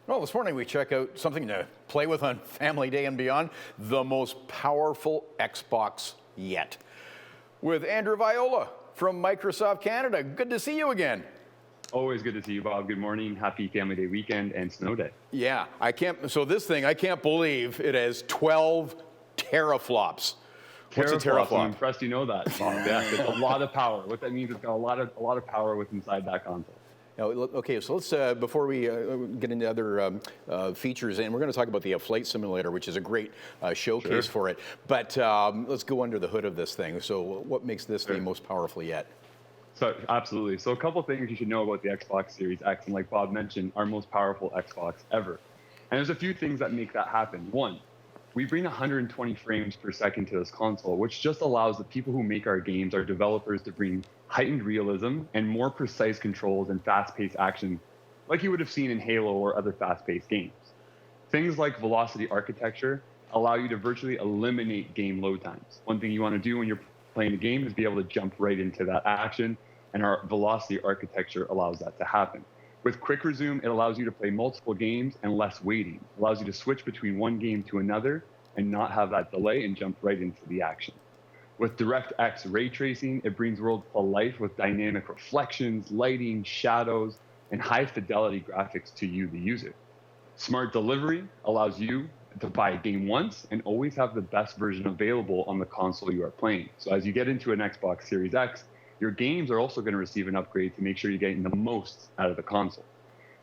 Well, this morning we check out something to play with on Family Day and beyond, the most powerful Xbox yet. With Andrew Viola from Microsoft Canada. Good to see you again. Always good to see you, Bob. Good morning. Happy Family Day weekend and snow day. Yeah, I can't believe it has 12 teraflops. What's a teraflop? I'm impressed you know that, Bob. Yeah, it's a lot of power. What that means, it's got a lot of power with inside that console. Now, okay, so let's, before we get into other features, and we're going to talk about the flight simulator, which is a great showcase for it, but let's go under the hood of this thing. So what makes this the most powerful yet? So, absolutely. So a couple things you should know about the Xbox Series X, and like Bob mentioned, our most powerful Xbox ever. And there's a few things that make that happen. One, we bring 120 frames per second to this console, which just allows the people who make our games, our developers, to bring heightened realism and more precise controls and fast-paced action like you would have seen in Halo or other fast-paced games. Things like velocity architecture allow you to virtually eliminate game load times. One thing you want to do when you're playing a game is be able to jump right into that action, and our velocity architecture allows that to happen. With Quick Resume, it allows you to play multiple games and less waiting. It allows you to switch between one game to another and not have that delay and jump right into the action. With DirectX ray tracing, it brings worlds to life with dynamic reflections, lighting, shadows, and high fidelity graphics to you, the user. Smart delivery allows you to buy a game once and always have the best version available on the console you are playing. So as you get into an Xbox Series X, your games are also going to receive an upgrade to make sure you're getting the most out of the console.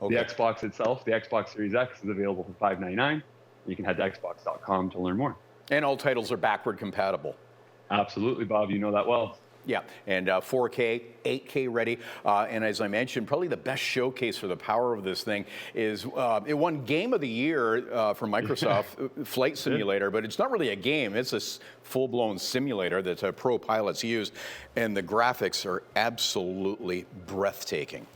Okay. The Xbox itself, the Xbox Series X, is available for $599. You can head to xbox.com to learn more. And all titles are backward compatible. Absolutely, Bob. You know that well. Yeah, and 4K, 8K ready. And as I mentioned, probably the best showcase for the power of this thing is it won Game of the Year from Microsoft Flight Simulator, but it's not really a game. It's a full-blown simulator that pro pilots use, and the graphics are absolutely breathtaking.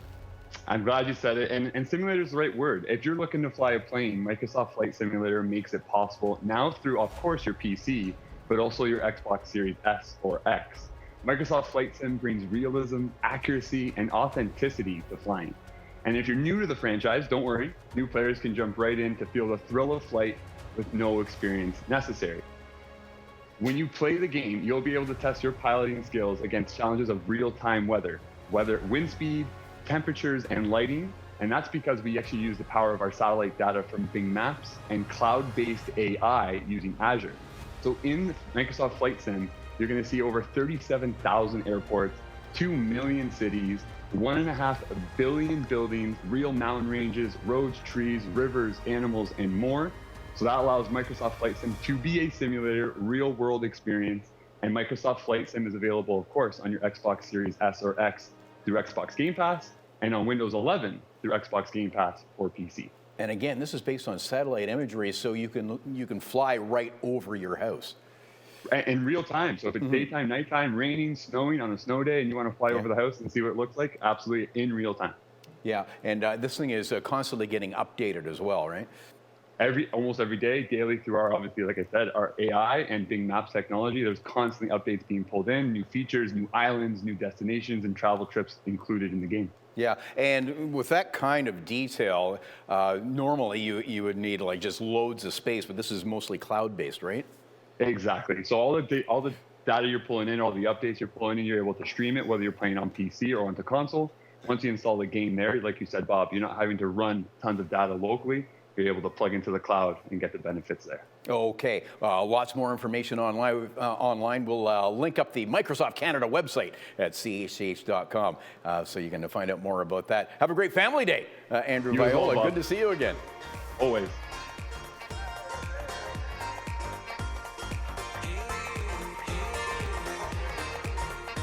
I'm glad you said it, and simulator is the right word. If you're looking to fly a plane, Microsoft Flight Simulator makes it possible now through, of course, your PC, but also your Xbox Series S or X. Microsoft Flight Sim brings realism, accuracy, and authenticity to flying. And if you're new to the franchise, don't worry. New players can jump right in to feel the thrill of flight with no experience necessary. When you play the game, you'll be able to test your piloting skills against challenges of real-time weather, wind speed, temperatures, and lighting. And that's because we actually use the power of our satellite data from Bing Maps and cloud-based AI using Azure. So in Microsoft Flight Sim, you're going to see over 37,000 airports, 2 million cities, 1.5 billion buildings, real mountain ranges, roads, trees, rivers, animals, and more. So that allows Microsoft Flight Sim to be a simulator, real-world experience. And Microsoft Flight Sim is available, of course, on your Xbox Series S or X through Xbox Game Pass, and on Windows 11 through Xbox Game Pass or PC. And again, this is based on satellite imagery, so you can fly right over your house. In real time. So if it's daytime, nighttime, raining, snowing on a snow day, and you want to fly over the house and see what it looks like, absolutely in real time. Yeah, and this thing is constantly getting updated as well, right? Almost every day, daily, through our, obviously, like I said, our AI and Bing Maps technology. There's constantly updates being pulled in, new features, new islands, new destinations, and travel trips included in the game. Yeah, and with that kind of detail, normally you would need like just loads of space, but this is mostly cloud-based, right? Exactly. So all the data you're pulling in, all the updates you're pulling in, you're able to stream it, whether you're playing on PC or onto console. Once you install the game there, like you said, Bob, you're not having to run tons of data locally. You're able to plug into the cloud and get the benefits there. Okay, lots more information online. We'll link up the Microsoft Canada website at chch.com so you can find out more about that. Have a great family day, Andrew Viola. Good to see you again. Always.